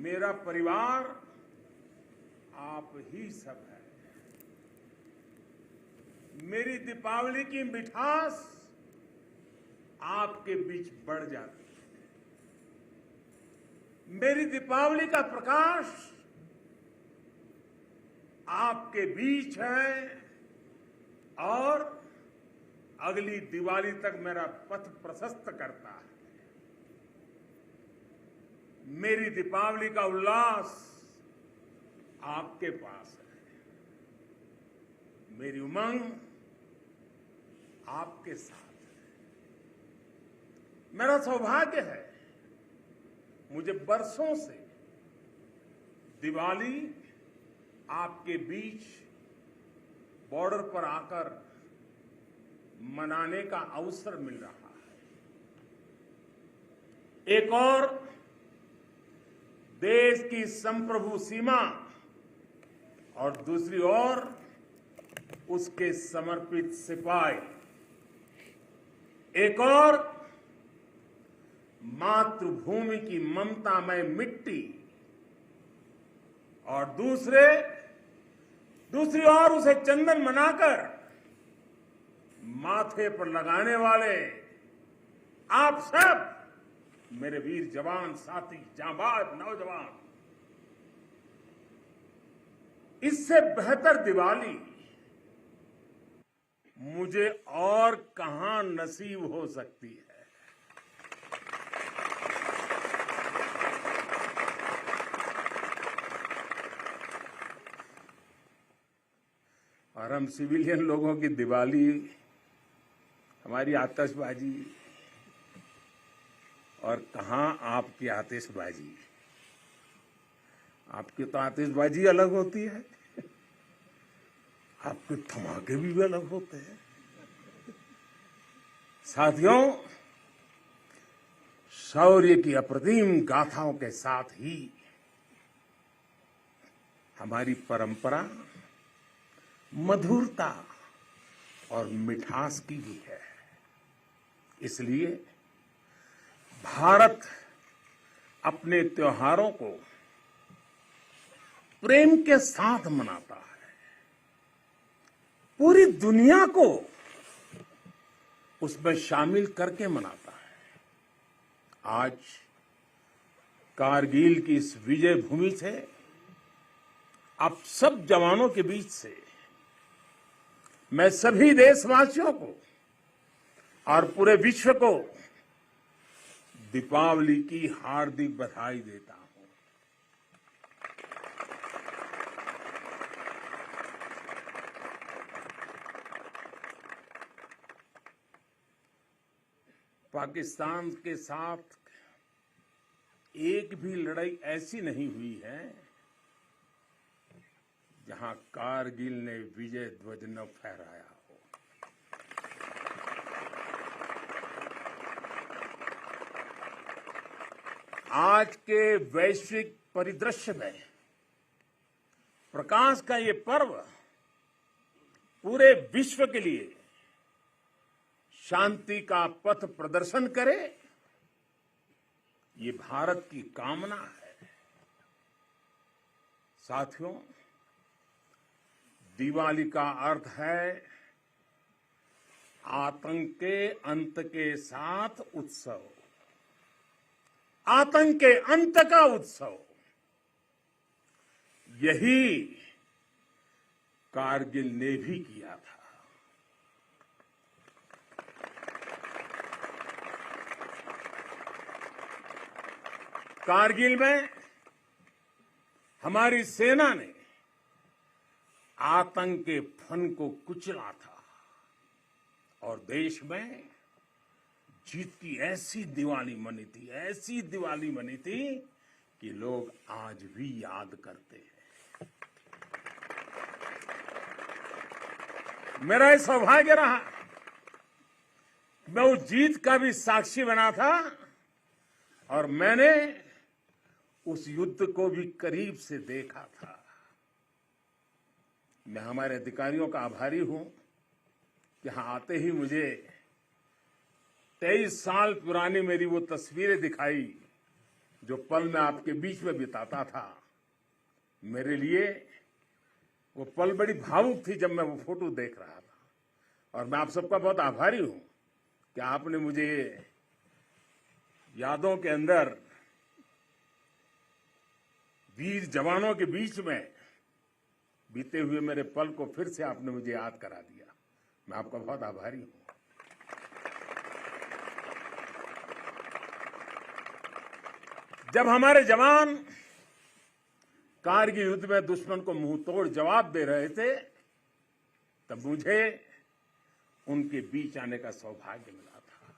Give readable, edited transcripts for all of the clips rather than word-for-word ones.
मेरा परिवार आप ही सब है। मेरी दीपावली की मिठास आपके बीच बढ़ जाती है। मेरी दीपावली का प्रकाश आपके बीच है और अगली दिवाली तक मेरा पथ प्रशस्त करता है। मेरी दीपावली का उल्लास आपके पास है। मेरी उमंग आपके साथ है। मेरा सौभाग्य है, मुझे बरसों से दिवाली आपके बीच बॉर्डर पर आकर मनाने का अवसर मिल रहा है। एक और देश की संप्रभु सीमा और दूसरी ओर उसके समर्पित सिपाही। एक और मातृभूमि की ममतामय मिट्टी और दूसरी ओर उसे चंदन मनाकर माथे पर लगाने वाले आप सब मेरे वीर जवान साथी, जांबाज नौजवान। इससे बेहतर दिवाली मुझे और कहां नसीब हो सकती है। और हम सिविलियन लोगों की दिवाली, हमारी आतिशबाजी, और कहां आपकी आतिशबाजी। आपकी तो आतिशबाजी अलग होती है, आपके धमाके भी अलग होते हैं। साथियों, शौर्य की अप्रतिम गाथाओं के साथ ही हमारी परंपरा मधुरता और मिठास की भी है। इसलिए भारत अपने त्योहारों को प्रेम के साथ मनाता है। पूरी दुनिया को उसमें शामिल करके मनाता है। आज कारगिल की इस विजय भूमि से, आप सब जवानों के बीच से मैं सभी देशवासियों को और पूरे विश्व को दीपावली की हार्दिक बधाई देता हूं। पाकिस्तान के साथ एक भी लड़ाई ऐसी नहीं हुई है जहां कारगिल ने विजय ध्वज न फहराया हो। आज के वैश्विक परिदृश्य में प्रकाश का ये पर्व पूरे विश्व के लिए शांति का पथ प्रदर्शन करे, ये भारत की कामना है। साथियों, दिवाली का अर्थ है आतंक के अंत के साथ उत्सव, आतंक के अंत का उत्सव। यही कारगिल ने भी किया था। कारगिल में हमारी सेना ने आतंक के फन को कुचला था और देश में जीत की ऐसी दिवाली मनी थी, ऐसी दिवाली मनी थी कि लोग आज भी याद करते हैं। मेरा ये सौभाग्य रहा, मैं उस जीत का भी साक्षी बना था और मैंने उस युद्ध को भी करीब से देखा था। मैं हमारे अधिकारियों का आभारी हूं कि यहां आते ही मुझे 23 साल पुरानी मेरी वो तस्वीरें दिखाई जो पल मैं आपके बीच में बिताता था, मेरे लिए वो पल बड़ी भावुक थी जब मैं वो फोटो देख रहा था। और मैं आप सबका बहुत आभारी हूं कि आपने मुझे यादों के अंदर वीर जवानों के बीच में बीते हुए मेरे पल को फिर से आपने मुझे याद करा दिया। मैं आपका बहुत आभारी हूं। जब हमारे जवान कारगिल युद्ध में दुश्मन को मुंह तोड़ जवाब दे रहे थे, तब मुझे उनके बीच आने का सौभाग्य मिला था।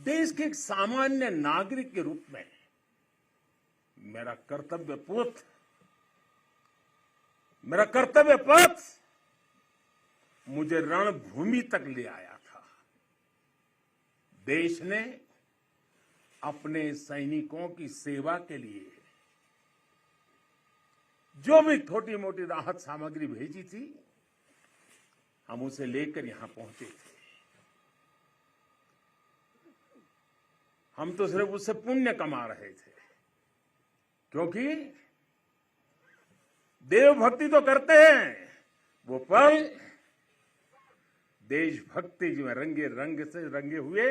देश के एक सामान्य नागरिक के रूप में मेरा कर्तव्य पथ मुझे रणभूमि तक ले आया था। देश ने अपने सैनिकों की सेवा के लिए जो भी छोटी मोटी राहत सामग्री भेजी थी, हम उसे लेकर यहां पहुंचे थे। हम तो सिर्फ उससे पुण्य कमा रहे थे, क्योंकि देवभक्ति तो करते हैं, वो पल देशभक्ति जो रंग से रंगे हुए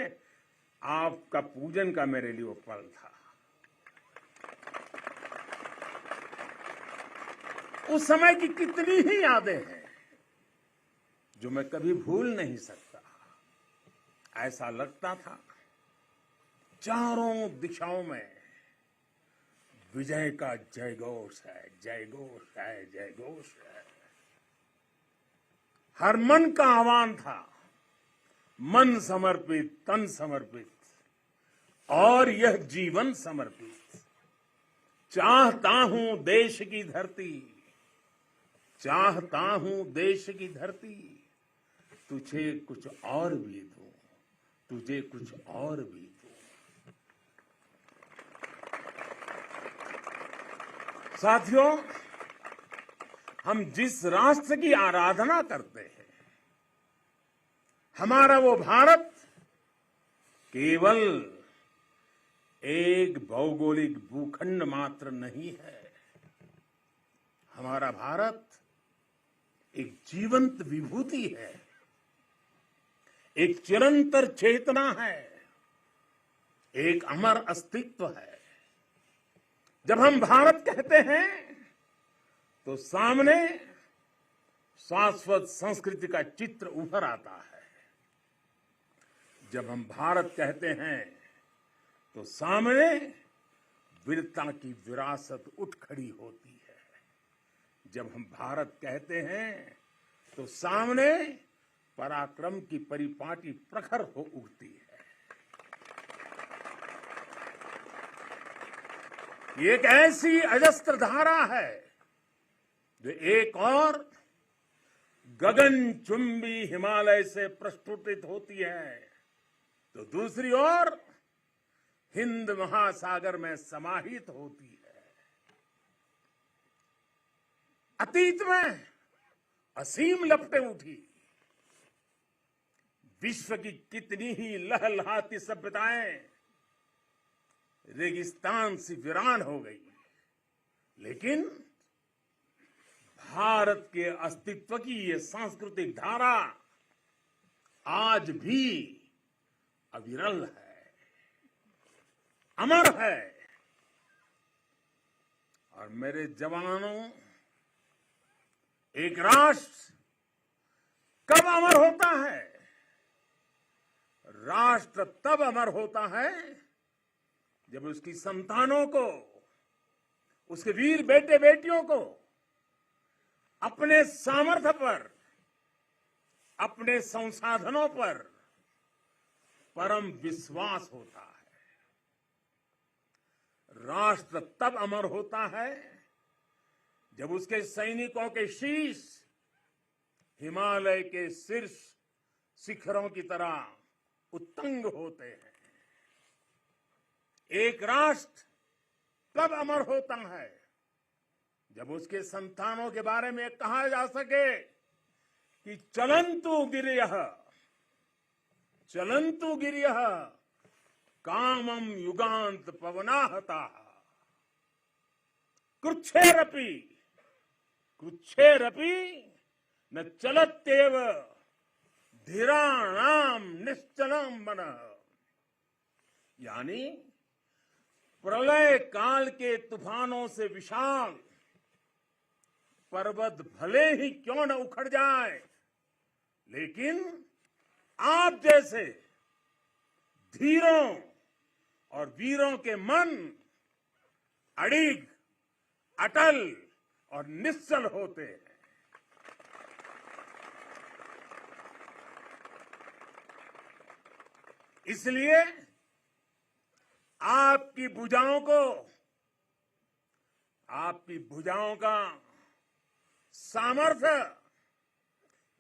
आपका पूजन का मेरे लिए वो पल था। उस समय की कितनी ही यादें हैं जो मैं कभी भूल नहीं सकता। ऐसा लगता था चारों दिशाओं में विजय का जयघोष है, जयघोष है, जयघोष है। हर मन का आह्वान था, मन समर्पित, तन समर्पित और यह जीवन समर्पित। चाहता हूं देश की धरती, चाहता हूं देश की धरती, तुझे कुछ और भी दूं, तुझे कुछ और भी दूं। साथियों, हम जिस राष्ट्र की आराधना करते हैं, हमारा वो भारत केवल एक भौगोलिक भूखंड मात्र नहीं है। हमारा भारत एक जीवंत विभूति है, एक चिरंतर चेतना है, एक अमर अस्तित्व है। जब हम भारत कहते हैं तो सामने शाश्वत संस्कृति का चित्र उभर आता है। जब हम भारत कहते हैं तो सामने वीरता की विरासत उठ खड़ी होती है। जब हम भारत कहते हैं तो सामने पराक्रम की परिपाटी प्रखर हो उठती है। ये एक ऐसी अजस्त्र धारा है जो एक और गगनचुंबी हिमालय से प्रस्फुटित होती है, तो दूसरी ओर हिंद महासागर में समाहित होती है। अतीत में असीम लपटें उठी, विश्व की कितनी ही लहलहाती सभ्यताएं रेगिस्तान से वीरान हो गई, लेकिन भारत के अस्तित्व की ये सांस्कृतिक धारा आज भी अविरल है, अमर है। और मेरे जवानों, एक राष्ट्र कब अमर होता है? राष्ट्र तब अमर होता है जब उसकी संतानों को, उसके वीर बेटे बेटियों को अपने सामर्थ्य पर, अपने संसाधनों पर परम विश्वास होता है। राष्ट्र तब अमर होता है जब उसके सैनिकों के शीश हिमालय के शीर्ष शिखरों की तरह उत्तुंग होते हैं। एक राष्ट्र तब अमर होता है जब उसके संतानों के बारे में कहा जा सके कि चलन्तु गिरयः, चलन्तु गिरयः, कामम युगांत पवनाहता कृच्छेरपि कृच्छेरपि न चलत्येव धीराणाम निश्चलम मनः। यानी प्रलय काल के तूफानों से विशाल पर्वत भले ही क्यों न उखड़ जाए, लेकिन आप जैसे धीरों और वीरों के मन अड़िग, अटल और निश्चल होते हैं। इसलिए आपकी भुजाओं का सामर्थ्य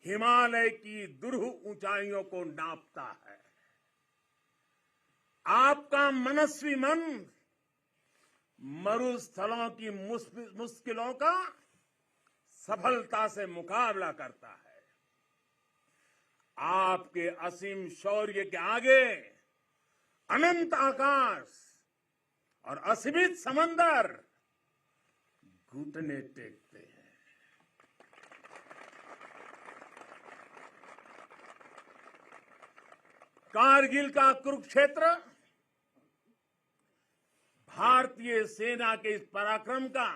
हिमालय की दुरूह ऊंचाइयों को नापता है। आपका मनस्वी मन मरुस्थलों की मुश्किलों का सफलता से मुकाबला करता है। आपके असीम शौर्य के आगे अनंत आकाश और असीमित समंदर घुटने टेकते हैं। कारगिल का कुरुक्षेत्र भारतीय सेना के इस पराक्रम का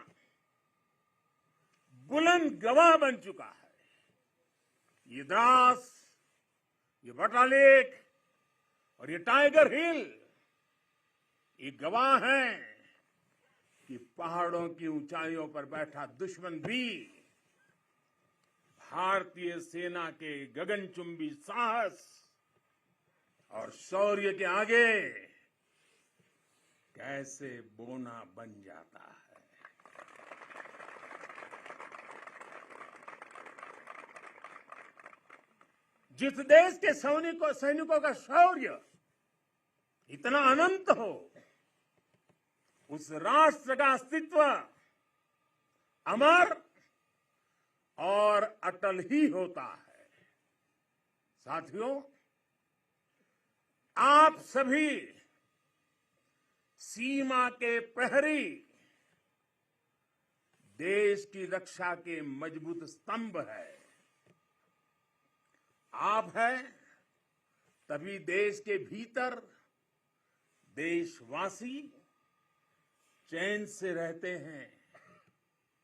बुलंद गवाह बन चुका है। ये द्रास, ये बटालेक और ये टाइगर हिल ये गवाह हैं कि पहाड़ों की ऊंचाइयों पर बैठा दुश्मन भी भारतीय सेना के गगनचुंबी साहस और शौर्य के आगे कैसे बोना बन जाता है। जिस देश के सैनिकों का शौर्य इतना अनंत हो, उस राष्ट्र का अस्तित्व अमर और अटल ही होता है। साथियों, आप सभी सीमा के प्रहरी, देश की रक्षा के मजबूत स्तंभ है। आप हैं, तभी देश के भीतर देशवासी चैन से रहते हैं,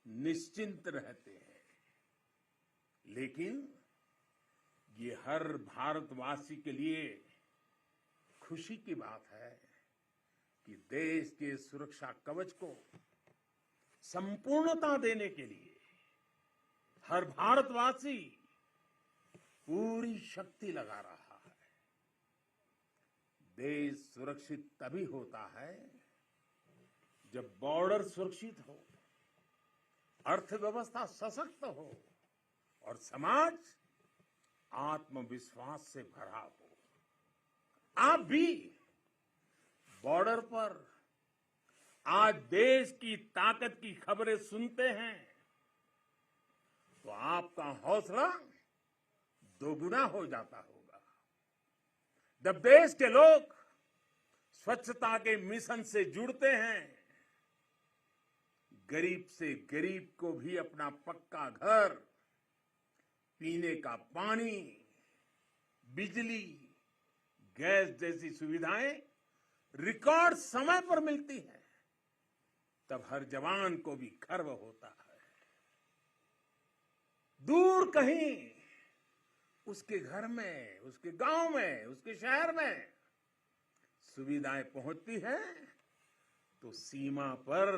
निश्चिंत रहते हैं। लेकिन ये हर भारतवासी के लिए खुशी की बात है कि देश के सुरक्षा कवच को संपूर्णता देने के लिए हर भारतवासी पूरी शक्ति लगा रहा है। देश सुरक्षित तभी होता है जब बॉर्डर सुरक्षित हो, अर्थव्यवस्था सशक्त हो और समाज आत्मविश्वास से भरा हो। आप भी बॉर्डर पर आज देश की ताकत की खबरें सुनते हैं तो आपका हौसला दोगुना हो जाता होगा। जब देश के लोग स्वच्छता के मिशन से जुड़ते हैं, गरीब से गरीब को भी अपना पक्का घर, पीने का पानी, बिजली, गैस जैसी सुविधाएं रिकॉर्ड समय पर मिलती हैं, तब हर जवान को भी गर्व होता है। दूर कहीं उसके घर में, उसके गांव में, उसके शहर में सुविधाएं पहुंचती हैं तो सीमा पर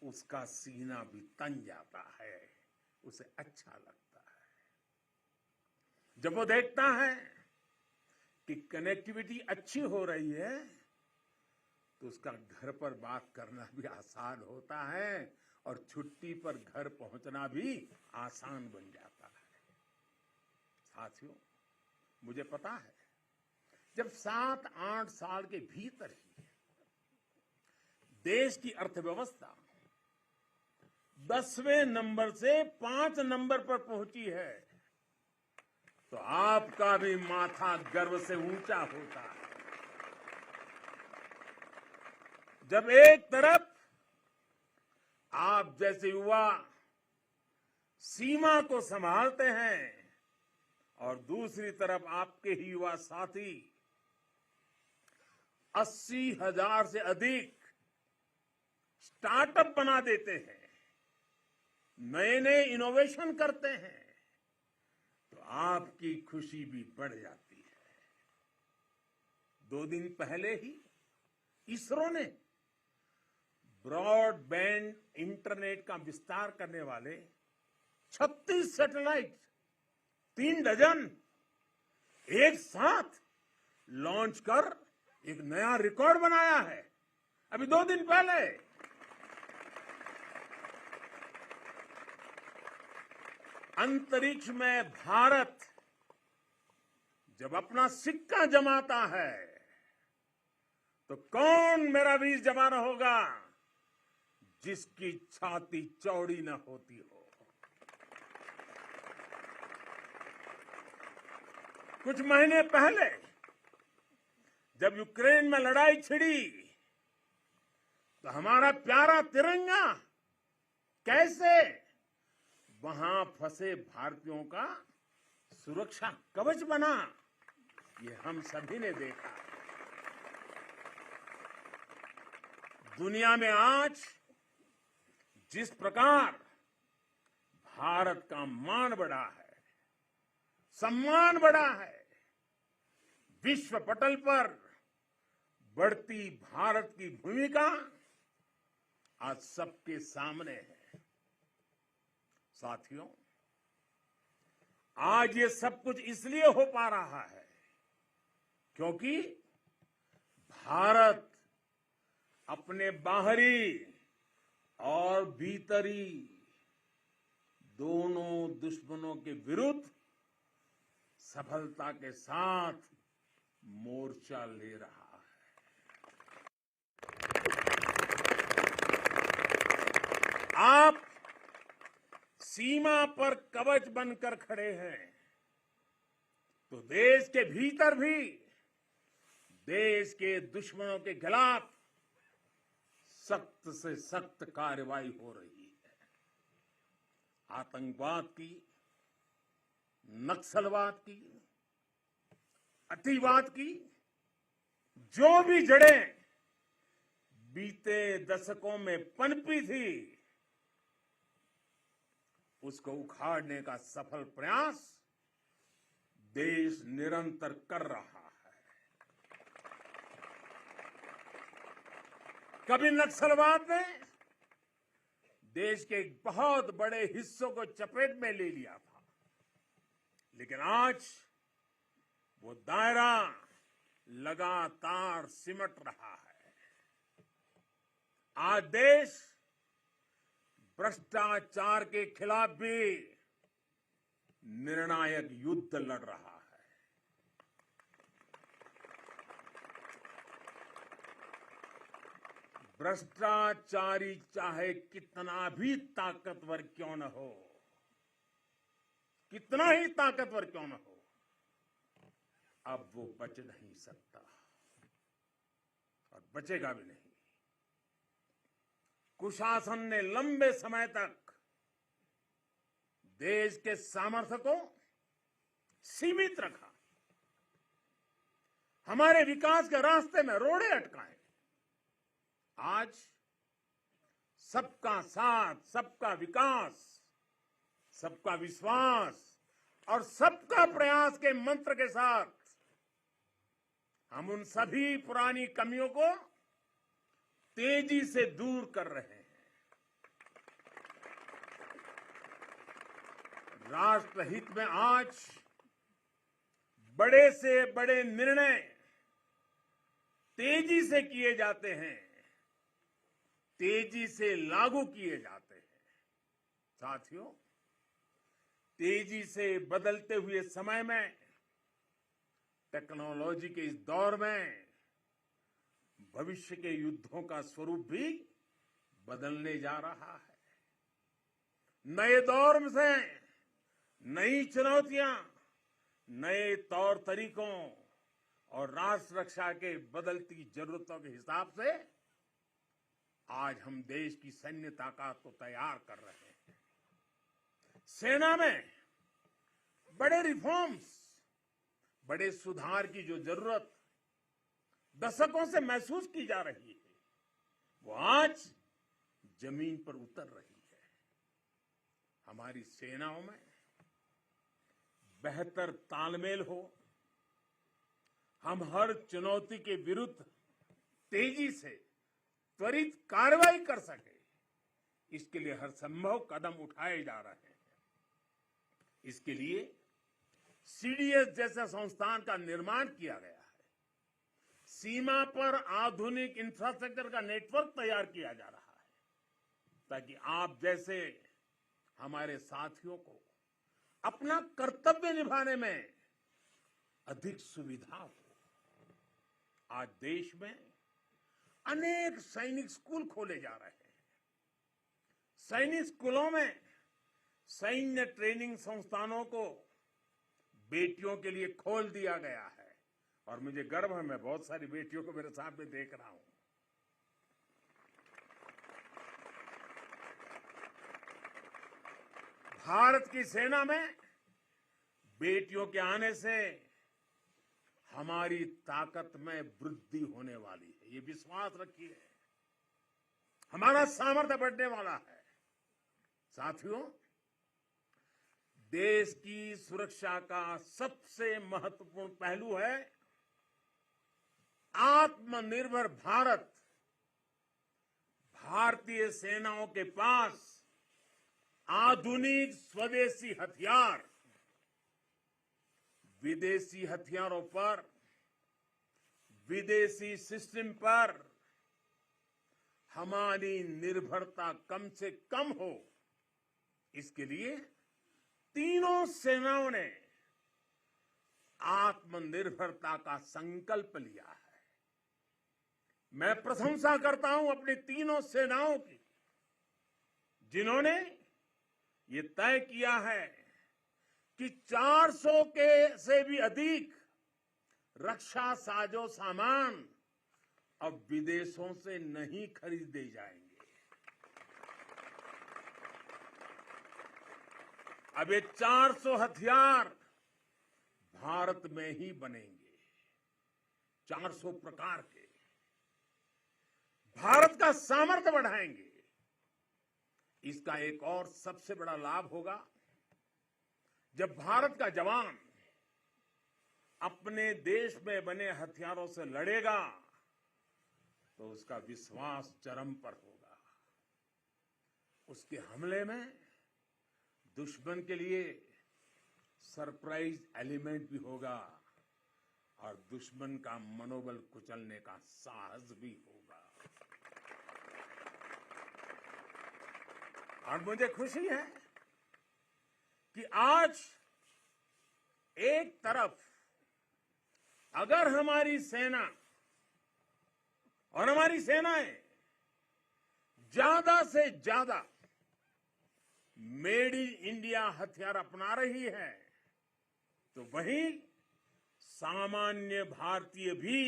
उसका सीना भी तन जाता है, उसे अच्छा लगता है। जब वो देखता है कि कनेक्टिविटी अच्छी हो रही है तो उसका घर पर बात करना भी आसान होता है और छुट्टी पर घर पहुंचना भी आसान बन जाता है। साथियों, मुझे पता है जब 7-8 साल के भीतर ही देश की अर्थव्यवस्था 10वें नंबर से 5 नंबर पर पहुंची है तो आपका भी माथा गर्व से ऊंचा होता है। जब एक तरफ आप जैसे युवा सीमा को संभालते हैं और दूसरी तरफ आपके ही युवा साथी 80,000 से अधिक स्टार्टअप बना देते हैं, नए नए इनोवेशन करते हैं, तो आपकी खुशी भी बढ़ जाती है। 2 दिन पहले ही इसरो ने ब्रॉडबैंड इंटरनेट का विस्तार करने वाले 36 सैटेलाइट 3 डजन एक साथ लॉन्च कर एक नया रिकॉर्ड बनाया है। अभी 2 दिन पहले अंतरिक्ष में भारत जब अपना सिक्का जमाता है तो कौन मेरा वीर जवान होगा जिसकी छाती चौड़ी न होती हो। कुछ महीने पहले जब यूक्रेन में लड़ाई छिड़ी तो हमारा प्यारा तिरंगा कैसे वहां फंसे भारतीयों का सुरक्षा कवच बना, ये हम सभी ने देखा। दुनिया में आज जिस प्रकार भारत का मान बढ़ा है, सम्मान बढ़ा है, विश्व पटल पर बढ़ती भारत की भूमिका आज सबके सामने है। साथियों, आज ये सब कुछ इसलिए हो पा रहा है क्योंकि भारत अपने बाहरी और भीतरी दोनों दुश्मनों के विरुद्ध सफलता के साथ मोर्चा ले रहा है। आप सीमा पर कवच बनकर खड़े हैं तो देश के भीतर भी देश के दुश्मनों के खिलाफ सख्त से सख्त कार्रवाई हो रही है। आतंकवाद की, नक्सलवाद की, अतिवाद की जो भी जड़ें बीते दशकों में पनपी थी, उसको उखाड़ने का सफल प्रयास देश निरंतर कर रहा है। कभी नक्सलवाद ने देश के एक बहुत बड़े हिस्सों को चपेट में ले लिया था, लेकिन आज वो दायरा लगातार सिमट रहा है। आज देश भ्रष्टाचार के खिलाफ भी निर्णायक युद्ध लड़ रहा है। भ्रष्टाचारी चाहे कितना भी ताकतवर क्यों न हो, कितना ही ताकतवर क्यों न हो, अब वो बच नहीं सकता और बचेगा भी नहीं। कुशासन ने लंबे समय तक देश के सामर्थ्य को सीमित रखा, हमारे विकास के रास्ते में रोड़े अटकाए। आज सबका साथ, सबका विकास, सबका विश्वास और सबका प्रयास के मंत्र के साथ हम उन सभी पुरानी कमियों को तेजी से दूर कर रहे हैं। राष्ट्रहित में आज बड़े से बड़े निर्णय तेजी से किए जाते हैं, तेजी से लागू किए जाते हैं। साथियों, तेजी से बदलते हुए समय में, टेक्नोलॉजी के इस दौर में भविष्य के युद्धों का स्वरूप भी बदलने जा रहा है। नए दौर से नई चुनौतियां, नए तौर तरीकों और राष्ट्र रक्षा के बदलती जरूरतों के हिसाब से आज हम देश की सैन्य ताकत को तैयार कर रहे हैं। सेना में बड़े रिफॉर्म्स, बड़े सुधार की जो जरूरत दशकों से महसूस की जा रही है, वो आज जमीन पर उतर रही है। हमारी सेनाओं में बेहतर तालमेल हो, हम हर चुनौती के विरुद्ध तेजी से त्वरित कार्रवाई कर सके, इसके लिए हर संभव कदम उठाए जा रहे हैं। इसके लिए सीडीएस जैसे संस्थान का निर्माण किया गया है। सीमा पर आधुनिक इंफ्रास्ट्रक्चर का नेटवर्क तैयार किया जा रहा है, ताकि आप जैसे हमारे साथियों को अपना कर्तव्य निभाने में अधिक सुविधा हो। आज देश में अनेक सैनिक स्कूल खोले जा रहे हैं। सैनिक स्कूलों में सैन्य ट्रेनिंग संस्थानों को बेटियों के लिए खोल दिया गया है और मुझे गर्व है, मैं बहुत सारी बेटियों को मेरे सामने देख रहा हूं। भारत की सेना में बेटियों के आने से हमारी ताकत में वृद्धि होने वाली है, ये विश्वास रखिए। हमारा सामर्थ्य बढ़ने वाला है। साथियों, देश की सुरक्षा का सबसे महत्वपूर्ण पहलू है आत्मनिर्भर भारत। भारतीय सेनाओं के पास आधुनिक स्वदेशी हथियार, विदेशी हथियारों पर, विदेशी सिस्टम पर हमारी निर्भरता कम से कम हो, इसके लिए तीनों सेनाओं ने आत्मनिर्भरता का संकल्प लिया है। मैं प्रशंसा करता हूं अपनी तीनों सेनाओं की, जिन्होंने ये तय किया है कि 400 के से भी अधिक रक्षा साजो सामान अब विदेशों से नहीं खरीदे जाएंगे। अब ये 400 हथियार भारत में ही बनेंगे, 400 प्रकार के। भारत का सामर्थ्य बढ़ाएंगे। इसका एक और सबसे बड़ा लाभ होगा, जब भारत का जवान अपने देश में बने हथियारों से लड़ेगा तो उसका विश्वास चरम पर होगा। उसके हमले में दुश्मन के लिए सरप्राइज एलिमेंट भी होगा और दुश्मन का मनोबल कुचलने का साहस भी होगा। और मुझे खुशी है कि आज एक तरफ अगर हमारी सेना और हमारी सेनाएं ज्यादा से ज्यादा मेड इन इंडिया हथियार अपना रही है, तो वहीं सामान्य भारतीय भी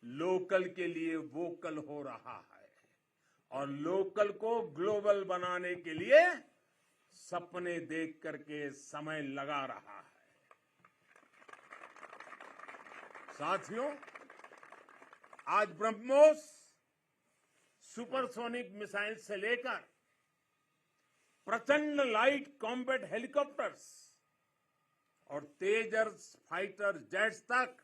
लोकल के लिए वोकल हो रहा है और लोकल को ग्लोबल बनाने के लिए सपने देख करके समय लगा रहा है। साथियों, आज ब्रह्मोस सुपरसोनिक मिसाइल से लेकर प्रचंड लाइट कॉम्बैट हेलीकॉप्टर्स और तेजस फाइटर जेट्स तक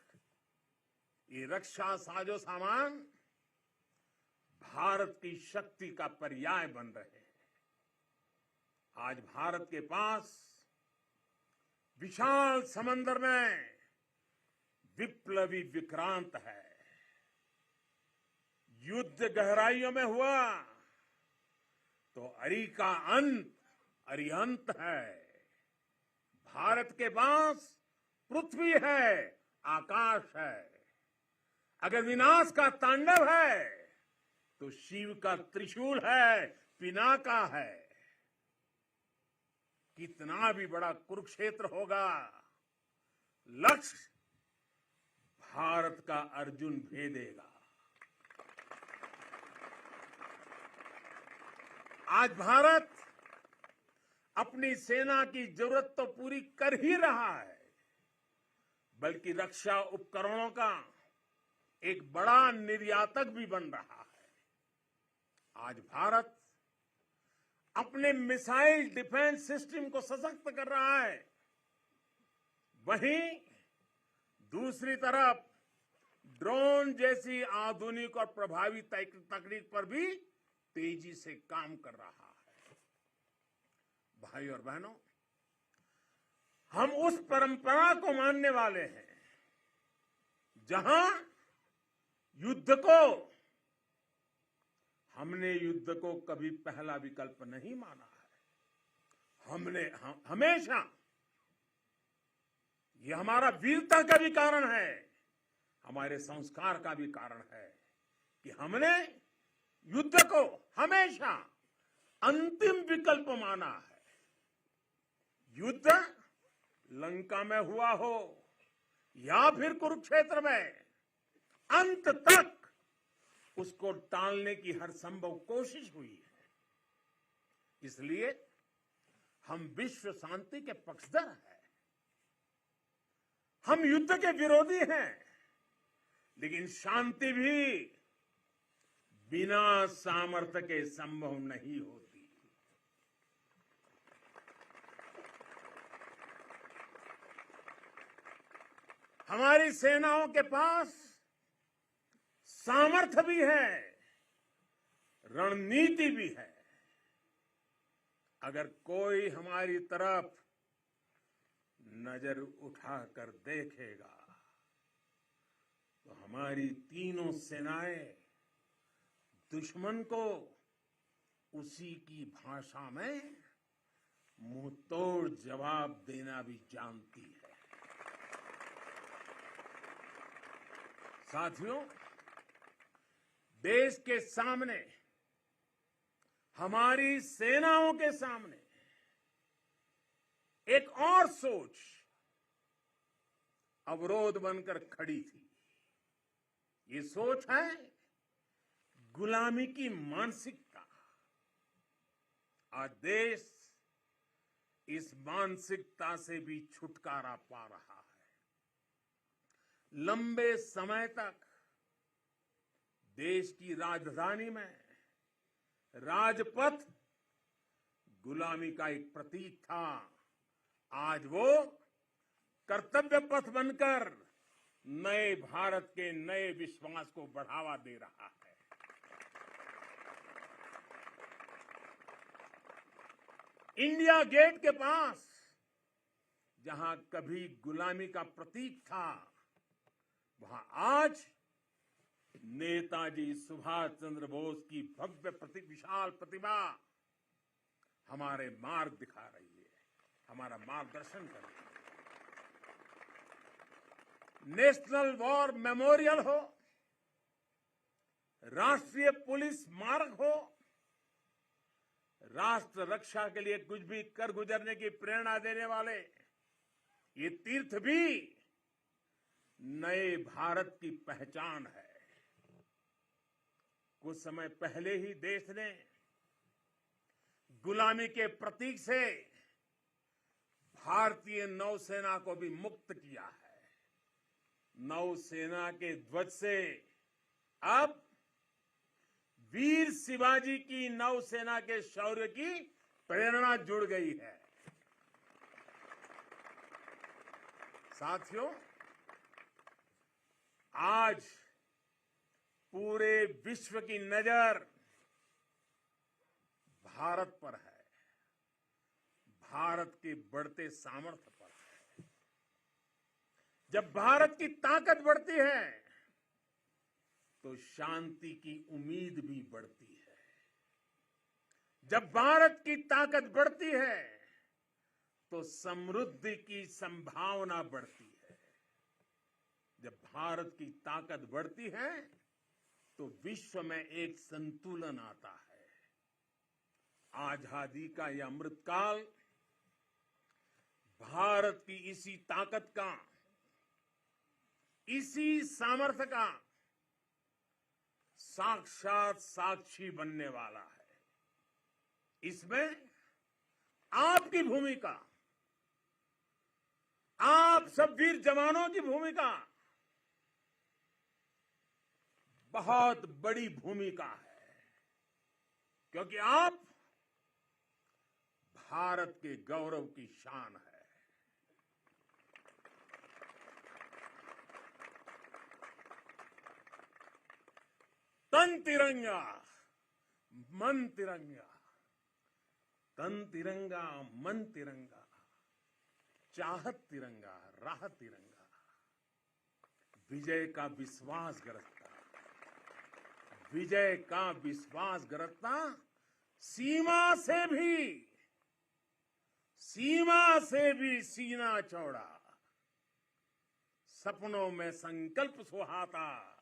ये रक्षा साजो सामान भारत की शक्ति का पर्याय बन रहे हैं। आज भारत के पास विशाल समंदर में विप्लवी विक्रांत है। युद्ध गहराइयों में हुआ तो अरी का अंत अरिहंत है। भारत के पास पृथ्वी है, आकाश है। अगर विनाश का तांडव है तो शिव का त्रिशूल है, पिनाका है। कितना भी बड़ा कुरुक्षेत्र होगा, लक्ष्य भारत का अर्जुन भेदेगा। आज भारत अपनी सेना की जरूरत तो पूरी कर ही रहा है, बल्कि रक्षा उपकरणों का एक बड़ा निर्यातक भी बन रहा है। आज भारत अपने मिसाइल डिफेंस सिस्टम को सशक्त कर रहा है, वहीं दूसरी तरफ ड्रोन जैसी आधुनिक और प्रभावी तकनीक पर भी तेजी से काम कर रहा है। भाई और बहनों, हम उस परंपरा को मानने वाले हैं जहां हमने युद्ध को कभी पहला विकल्प नहीं माना है। हमने हमेशा, ये हमारा वीरता का भी कारण है, हमारे संस्कार का भी कारण है कि हमने युद्ध को हमेशा अंतिम विकल्प माना है। युद्ध लंका में हुआ हो या फिर कुरुक्षेत्र में, अंत तक उसको टालने की हर संभव कोशिश हुई है। इसलिए हम विश्व शांति के पक्षधर हैं। हम युद्ध के विरोधी हैं, लेकिन शांति भी बिना सामर्थ्य के संभव नहीं होती। हमारी सेनाओं के पास सामर्थ्य भी है, रणनीति भी है। अगर कोई हमारी तरफ नजर उठाकर देखेगा तो हमारी तीनों सेनाएं दुश्मन को उसी की भाषा में मुंहतोड़ जवाब देना भी जानती है। साथियों, देश के सामने, हमारी सेनाओं के सामने एक और सोच अवरोध बनकर खड़ी थी। ये सोच है गुलामी की मानसिकता। आज देश इस मानसिकता से भी छुटकारा पा रहा है। लंबे समय तक देश की राजधानी में राजपथ गुलामी का एक प्रतीक था। आज वो कर्तव्य पथ बनकर नए भारत के नए विश्वास को बढ़ावा दे रहा है। इंडिया गेट के पास जहां कभी गुलामी का प्रतीक था, वहां आज नेताजी सुभाष चंद्र बोस की भव्य विशाल प्रतिमा हमारे मार्ग दिखा रही है, हमारा मार्गदर्शन कर रही है। नेशनल वॉर मेमोरियल हो, राष्ट्रीय पुलिस स्मारक हो, राष्ट्र रक्षा के लिए कुछ भी कर गुजरने की प्रेरणा देने वाले ये तीर्थ भी नए भारत की पहचान है। कुछ समय पहले ही देश ने गुलामी के प्रतीक से भारतीय नौसेना को भी मुक्त किया है। नौसेना के ध्वज से अब वीर शिवाजी की नौसेना के शौर्य की प्रेरणा जुड़ गई है। साथियों, आज पूरे विश्व की नजर भारत पर है, भारत के बढ़ते सामर्थ्य पर है। जब भारत की ताकत बढ़ती है तो शांति की उम्मीद भी बढ़ती है। जब भारत की ताकत बढ़ती है तो समृद्धि की संभावना बढ़ती है। जब भारत की ताकत बढ़ती है तो विश्व में एक संतुलन आता है। आजादी का यह अमृतकाल भारत की इसी ताकत का, इसी सामर्थ्य का साक्षात साक्षी बनने वाला है। इसमें आपकी भूमिका, आप सब वीर जवानों की भूमिका बहुत बड़ी भूमिका है, क्योंकि आप भारत के गौरव की शान है। तन तिरंगा मन तिरंगा, तन तिरंगा मन तिरंगा, चाहत तिरंगा राह तिरंगा, विजय का विश्वास गरजता, विजय का विश्वास गरजता, सीमा से भी सीना चौड़ा, सपनों में संकल्प सुहाता,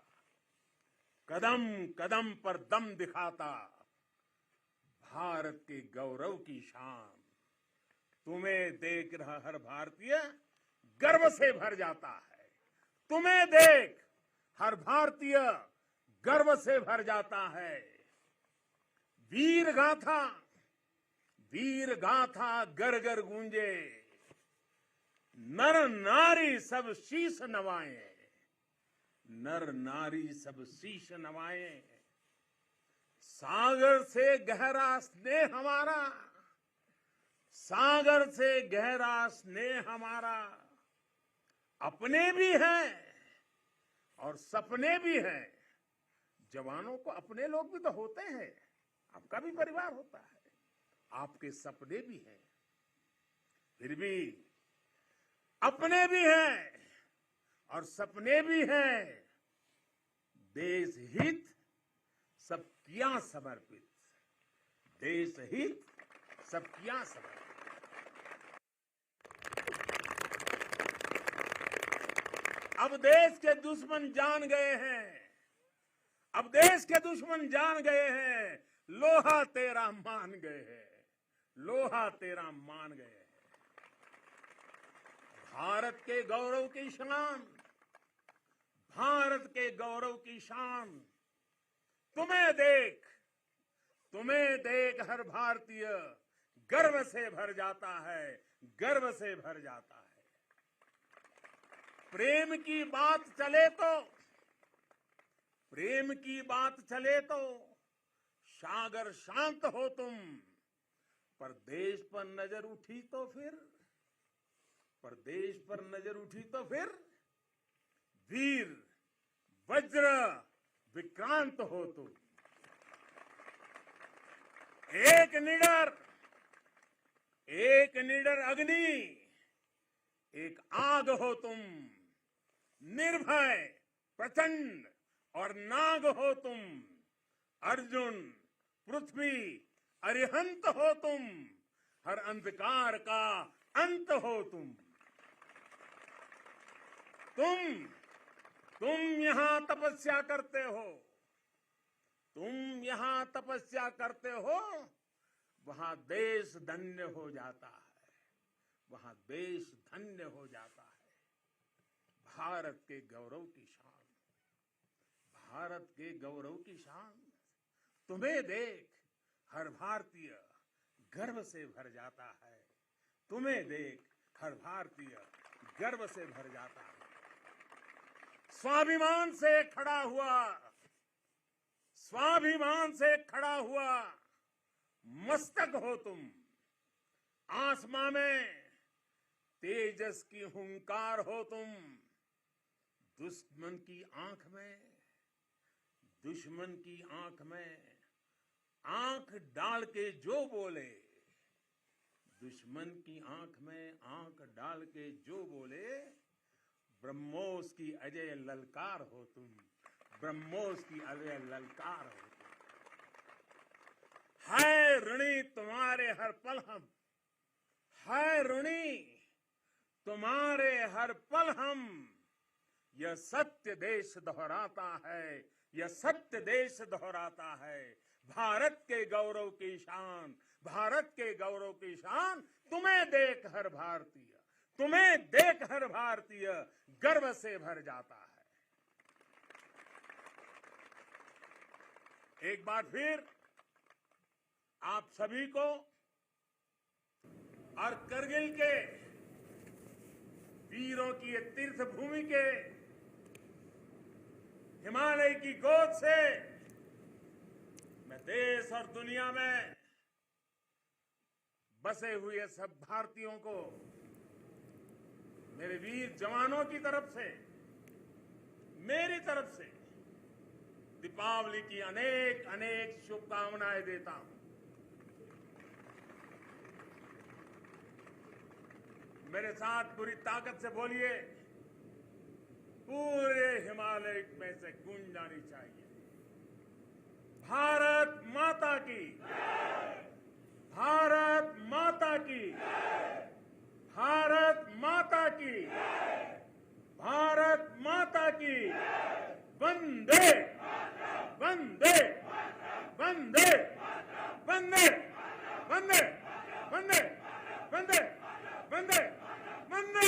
कदम कदम पर दम दिखाता, भारत के गौरव की शान तुम्हें देख रहा हर भारतीय गर्व से भर जाता है। तुम्हें देख हर भारतीय गर्व से भर जाता है। वीर गाथा घर घर गूंजे, नर नारी सब शीश नवाए, नर नारी सब शीश नवाए। सागर से गहरा स्नेह हमारा, सागर से गहरा स्नेह हमारा, अपने भी हैं और सपने भी हैं। जवानों को अपने लोग भी तो होते हैं, आपका भी परिवार होता है, आपके सपने भी हैं, फिर भी अपने भी हैं और सपने भी हैं। देश हित सब किया समर्पित, देश हित सब किया समर्पित। अब देश के दुश्मन जान गए हैं, अब देश के दुश्मन जान गए हैं, लोहा तेरा मान गए हैं, लोहा तेरा मान गए हैं। भारत के गौरव की शान, भारत के गौरव की शान, तुम्हें देख हर भारतीय गर्व से भर जाता है, गर्व से भर जाता है। प्रेम की बात चले तो सागर शांत हो तुम, पर देश पर नजर उठी तो फिर वीर वज्र विक्रांत हो तुम। एक निडर अग्नि, एक आग हो तुम, निर्भय प्रचंड और नाग हो तुम। अर्जुन पृथ्वी अरिहंत हो तुम, हर अंधकार का अंत हो तुम। तुम यहां तपस्या करते हो, वहां देश धन्य हो जाता है, वहां देश धन्य हो जाता है। भारत के गौरव की शान, भारत के गौरव की शान, तुम्हें देख हर भारतीय गर्व से भर जाता है, तुम्हें देख हर भारतीय गर्व से भर जाता है। स्वाभिमान से खड़ा हुआ मस्तक हो तुम। आसमां में तेजस की हुंकार हो तुम। दुश्मन की आंख में आंख डाल के जो बोले, दुश्मन की आंख में आंख डाल के जो बोले, ब्रह्मोस की अजय ललकार हो तुम, ब्रह्मोस की अजय ललकार हो तुम। है ऋणी तुम्हारे हर पल हम, है ऋणी तुम्हारे हर पल हम। यह सत्य देश दोहराता है, यह सत्य देश दोहराता है। भारत के गौरव की शान, भारत के गौरव की शान, तुम्हें देख हर भारतीय गर्व से भर जाता है। एक बार फिर आप सभी को और करगिल के वीरों की ये तीर्थ भूमि के हिमालय की गोद से मैं देश और दुनिया में बसे हुए सब भारतीयों को मेरे वीर जवानों की तरफ से, मेरी तरफ से दीपावली की अनेक अनेक शुभकामनाएं देता हूं। मेरे साथ पूरी ताकत से बोलिए, पूरे हिमालय में से गूंज जानी चाहिए, भारत माता की, भारत माता की, भारत माता की, भारत माता की, वंदे वंदे वंदे वंदे वंदे वंदे वंदे वंदे